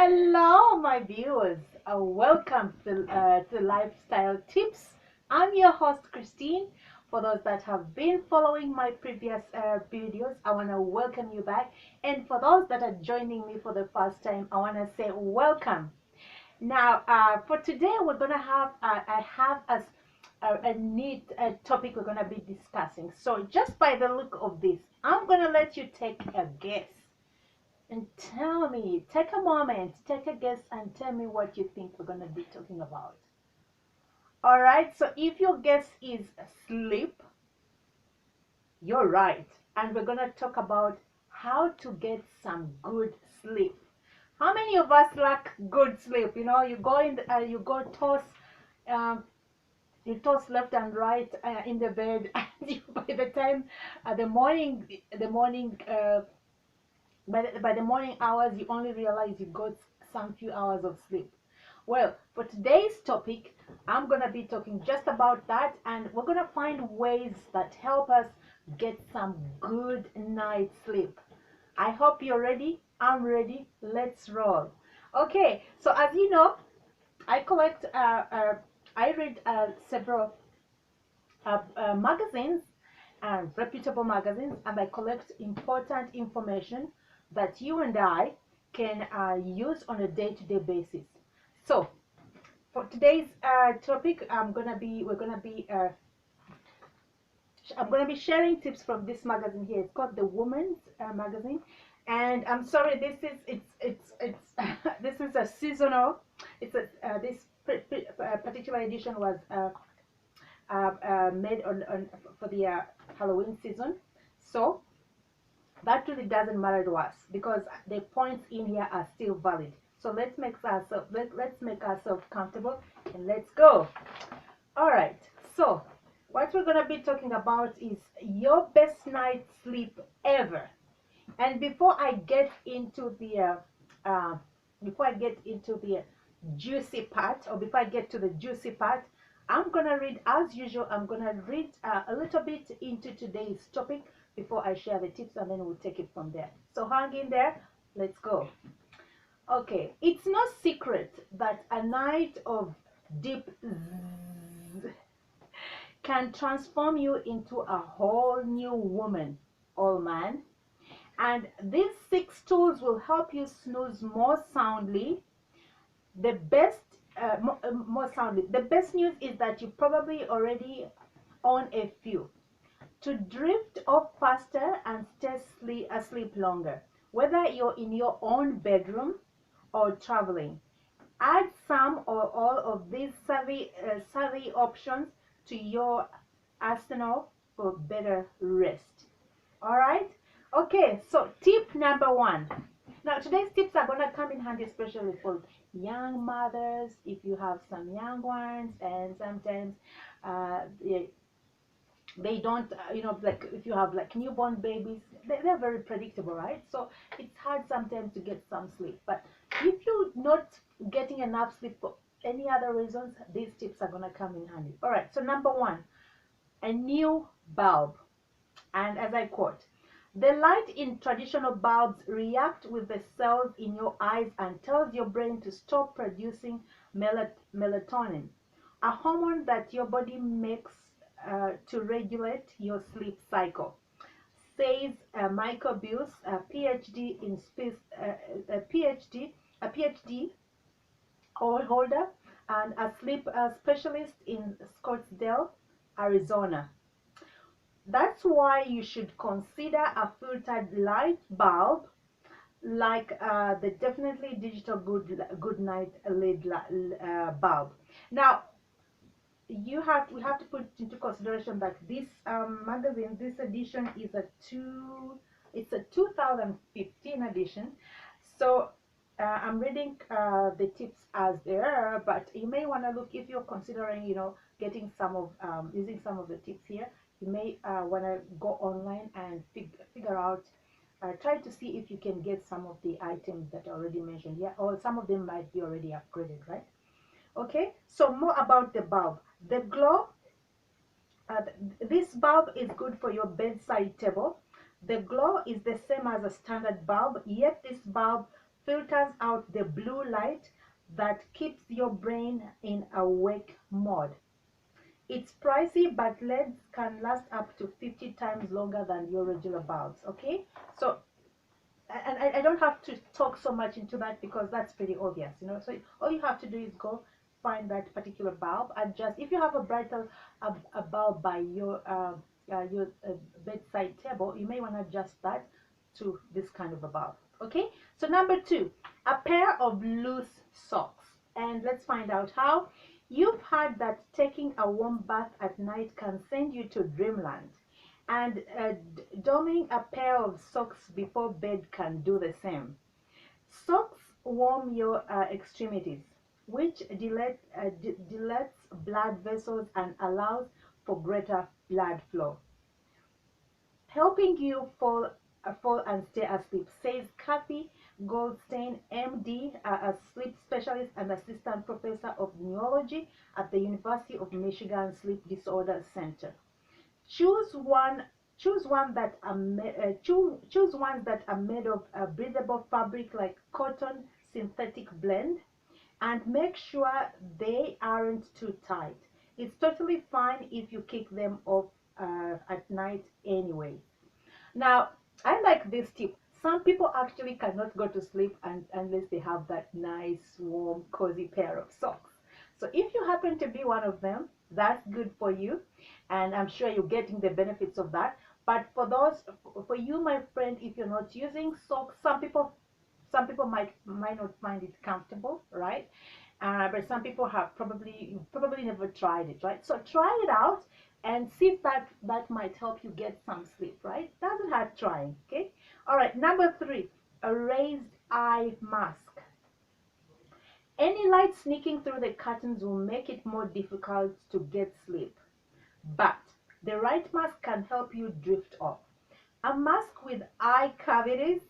Hello, my viewers. Welcome to Lifestyle Tips. I'm your host, Christine. For those that have been following my previous videos, I want to welcome you back. And for those that are joining me for the first time, I want to say welcome. Now, for today, we're gonna have I have a neat topic we're gonna be discussing. So, just by the look of this, I'm gonna let you take a guess and tell me, take a moment, take a guess, and tell me what you think we're going to be talking about. All right, so if your guess is sleep, you're right. And we're going to talk about how to get some good sleep. How many of us lack good sleep? You know, you go in, you go toss, um, you toss left and right in the bed, and by the time the morning by the morning hours, you only realize you got some few hours of sleep. Well, for today's topic, I'm going to be talking just about that, and we're going to find ways that help us get some good night sleep. I hope you're ready. I'm ready. Let's roll. Okay, so as you know, I collect, I read several magazines and reputable magazines, and I collect important information that you and I can use on a day-to-day basis. So for today's topic, I'm gonna be sharing tips from this magazine here. It's called the Woman's Magazine, and I'm sorry, this is it's this is a seasonal. It's a this particular edition was made on for the Halloween season. So that really doesn't matter to us because the points in here are still valid. So let's make ourselves comfortable and let's go. All right. So what we're gonna be talking about is your best night sleep ever. And uh, before I get into the juicy part, or before I get to the juicy part, I'm gonna read, as usual, I'm gonna read a little bit into today's topic before I share the tips, and then we'll take it from there. So hang in there, let's go. Okay, it's no secret that a night of deep zzz can transform you into a whole new woman or man. And these 6 tools will help you snooze more soundly. The best, more soundly. The best news is that you probably already own a few. To drift off faster and stay asleep longer, whether you're in your own bedroom or traveling. Add some or all of these savvy options to your arsenal for better rest. All right? Okay, so tip number 1. Now, today's tips are going to come in handy, especially for young mothers, if you have some young ones, and sometimes they don't, like if you have like newborn babies, they're very predictable, right? So it's hard sometimes to get some sleep. But if you're not getting enough sleep for any other reasons, these tips are going to come in handy. All right, so number 1, a new bulb. And as I quote, the light in traditional bulbs react with the cells in your eyes and tells your brain to stop producing melatonin, a hormone that your body makes to regulate your sleep cycle, says Michael Buse, a PhD in space, a PhD holder and a sleep specialist in Scottsdale, Arizona. That's why you should consider a filtered light bulb like the definitely digital good night LED bulb. Now we have to put into consideration that this magazine, this edition is it's a 2015 edition. So I'm reading the tips as they are, but you may want to look, if you're considering, getting some of using some of the tips here. You may want to go online and figure out, try to see if you can get some of the items that are already mentioned here, or some of them might be already upgraded, right? Okay, so more about the bulb. The glow, uh, this bulb is good for your bedside table. The glow is the same as a standard bulb, yet this bulb filters out the blue light that keeps your brain in awake mode. It's pricey, but LEDs can last up to 50 times longer than your regular bulbs. Okay, so and I don't have to talk so much into that because that's pretty obvious, you know. So all you have to do is go find that particular bulb, adjust. If you have a brighter a bulb by your bedside table, you may want to adjust that to this kind of a bulb. Okay, so number 2, a pair of loose socks. And let's find out how. You've heard that taking a warm bath at night can send you to dreamland, and donning a pair of socks before bed can do the same. Socks warm your extremities, which dilates blood vessels and allows for greater blood flow, helping you fall and stay asleep, says Kathy Goldstein, MD, a sleep specialist and assistant professor of neurology at the University of Michigan Sleep Disorder Center. Choose one. Choose one that are choose ones that are made of a breathable fabric like cotton synthetic blend, and make sure they aren't too tight. It's totally fine if you kick them off at night anyway. Now, I like this tip. Some people actually cannot go to sleep unless they have that nice, warm, cozy pair of socks. So if you happen to be one of them, that's good for you, and I'm sure you're getting the benefits of that. But for you, my friend, if you're not using socks, some people might not find it comfortable, right? But some people have probably never tried it, right? So try it out and see if that might help you get some sleep, right? Doesn't hurt trying. Okay, all right. Number 3, a raised eye mask. Any light sneaking through the curtains will make it more difficult to get sleep, but the right mask can help you drift off. A mask with eye cavities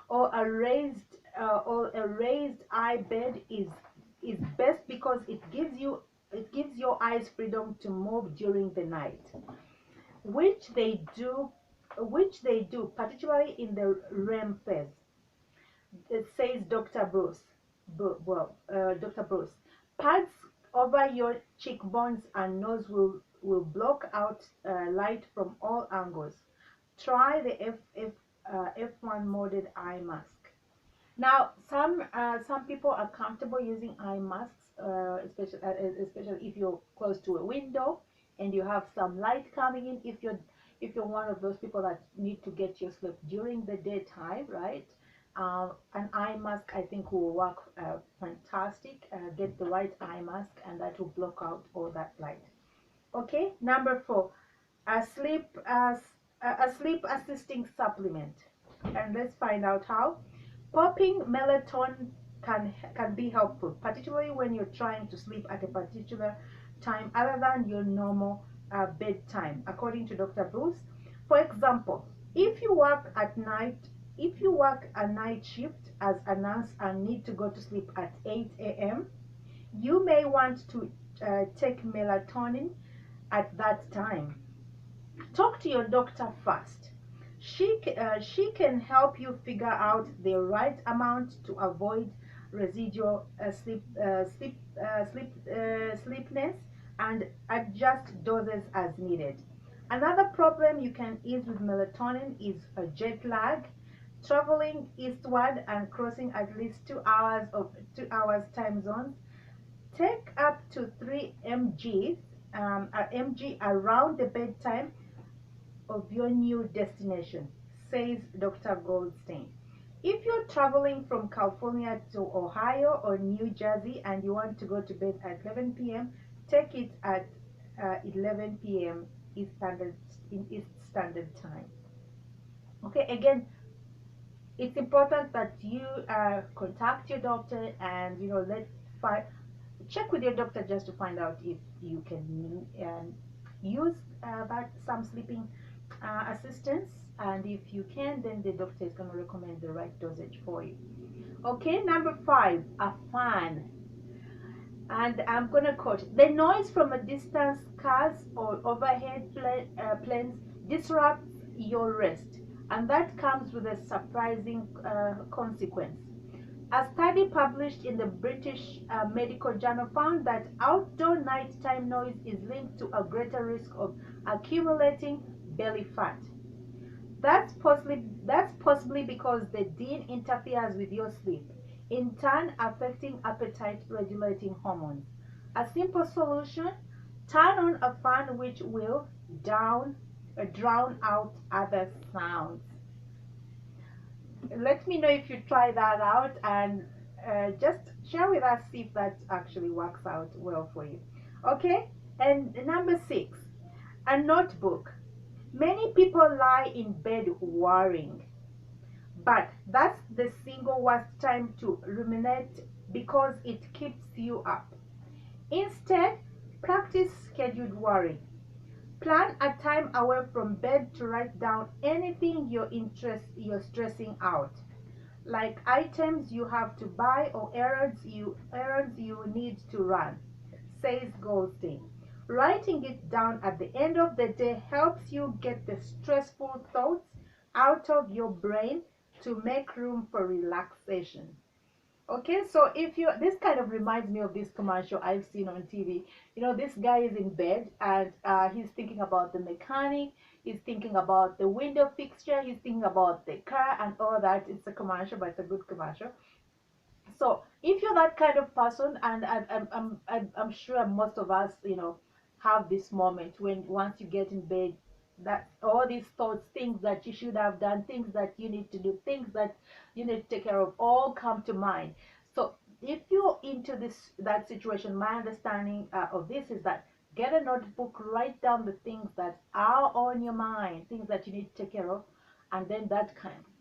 or a raised eye bed is best because it gives your eyes freedom to move during the night, which they do particularly in the REM phase. It says Dr. Bruce. Dr. Bruce. Pads over your cheekbones and nose will block out light from all angles. Try the F1 molded eye mask. Now, some people are comfortable using eye masks, especially if you're close to a window and you have some light coming in. If you're one of those people that need to get your sleep during the daytime, right? An eye mask I think will work fantastic. Get the right eye mask, and that will block out all that light. Okay, number 4, a sleep assisting supplement, and let's find out how. Popping melatonin can be helpful, particularly when you're trying to sleep at a particular time other than your normal bedtime, according to Dr. Bruce. For example, if you work a night shift as a nurse and need to go to sleep at 8 a.m., you may want to take melatonin at that time. Talk to your doctor first. She can help you figure out the right amount to avoid residual sleepiness, and adjust doses as needed. Another problem you can ease with melatonin is a jet lag. Traveling eastward and crossing at least 2 hours time zones. Take up to 3 mg around the bedtime of your new destination, says Dr. Goldstein. If you're traveling from California to Ohio or New Jersey and you want to go to bed at 11 p.m., take it at 11 p.m. East Standard Time. Okay, again, it's important that you contact your doctor and check with your doctor just to find out if you can use some sleeping assistance, and if you can, then the doctor is going to recommend the right dosage for you. Okay, number 5, a fan. And I'm going to quote: the noise from a distant cars or overhead planes disrupts your rest. and that comes with a surprising consequence. A study published in the British Medical Journal found that outdoor nighttime noise is linked to a greater risk of accumulating belly fat. That's possibly because the din interferes with your sleep, in turn affecting appetite regulating hormones. A simple solution: turn on a fan which will drown out other sounds. Let me know if you try that out, and just share with us if that actually works out well for you. Okay, and number 6, a notebook. Many people lie in bed worrying, but that's the single worst time to ruminate because it keeps you up. Instead, practice scheduled worry. Plan a time away from bed to write down anything you're stressing out, like items you have to buy or errands you need to run, says Goldstein. Writing it down at the end of the day helps you get the stressful thoughts out of your brain to make room for relaxation. Okay, so if you, this kind of reminds me of this commercial I've seen on TV. This guy is in bed, and he's thinking about the mechanic, he's thinking about the window fixture, he's thinking about the car and all that. It's a commercial, but it's a good commercial. So if you're that kind of person, and I'm sure most of us, have this moment when once you get in bed, that all these thoughts, things that you should have done, things that you need to do, things that you need to take care of, all come to mind. So if you're into that situation, my understanding of this is that get a notebook, write down the things that are on your mind, things that you need to take care of, and then that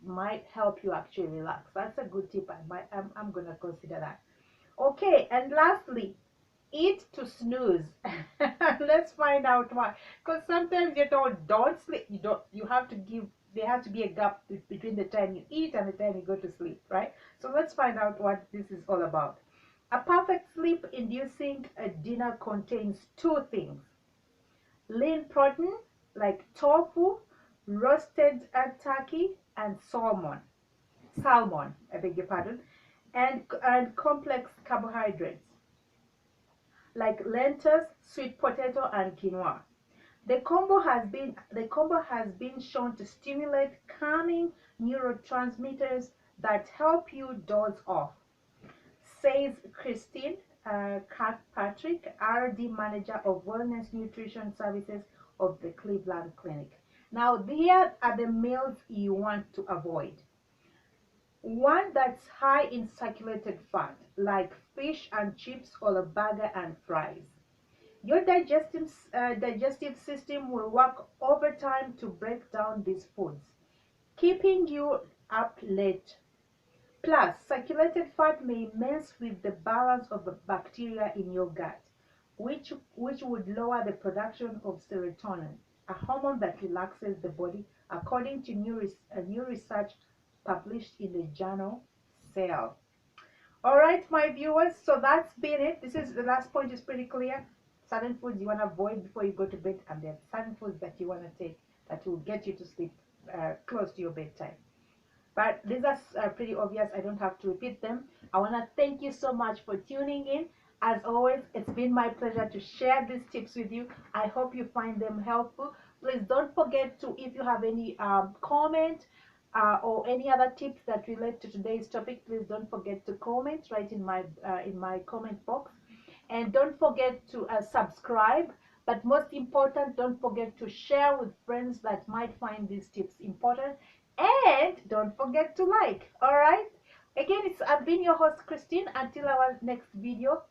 might help you actually relax. That's a good tip. I'm gonna consider that. Okay, and lastly, eat to snooze. Let's find out why. Because sometimes don't sleep. You have to give. There has to be a gap between the time you eat and the time you go to sleep, right? So let's find out what this is all about. A perfect sleep-inducing dinner contains two things: lean protein like tofu, roasted turkey, and salmon, I beg your pardon, and complex carbohydrates like lentils, sweet potato, and quinoa. The combo has been shown to stimulate calming neurotransmitters that help you doze off, says Christine Kirkpatrick, RD Manager of Wellness Nutrition Services of the Cleveland Clinic. Now, here are the meals you want to avoid. One that's high in saturated fat, like fish and chips or a burger and fries. Your digestive system will work overtime to break down these foods, keeping you up late. Plus, saturated fat may mess with the balance of the bacteria in your gut, which would lower the production of serotonin, a hormone that relaxes the body, according to new research published in the journal Cell. All right, my viewers, so that's been it. The last point is pretty clear. Certain foods you want to avoid before you go to bed, and there are certain foods that you want to take that will get you to sleep close to your bedtime. But these are pretty obvious. I don't have to repeat them. I want to thank you so much for tuning in. As always, it's been my pleasure to share these tips with you. I hope you find them helpful. Please don't forget to, if you have any comment or any other tips that relate to today's topic, please don't forget to comment right in my comment box. And don't forget to subscribe. But most important, don't forget to share with friends that might find these tips important. And don't forget to like. All right. Again, I've been your host, Christine. Until our next video,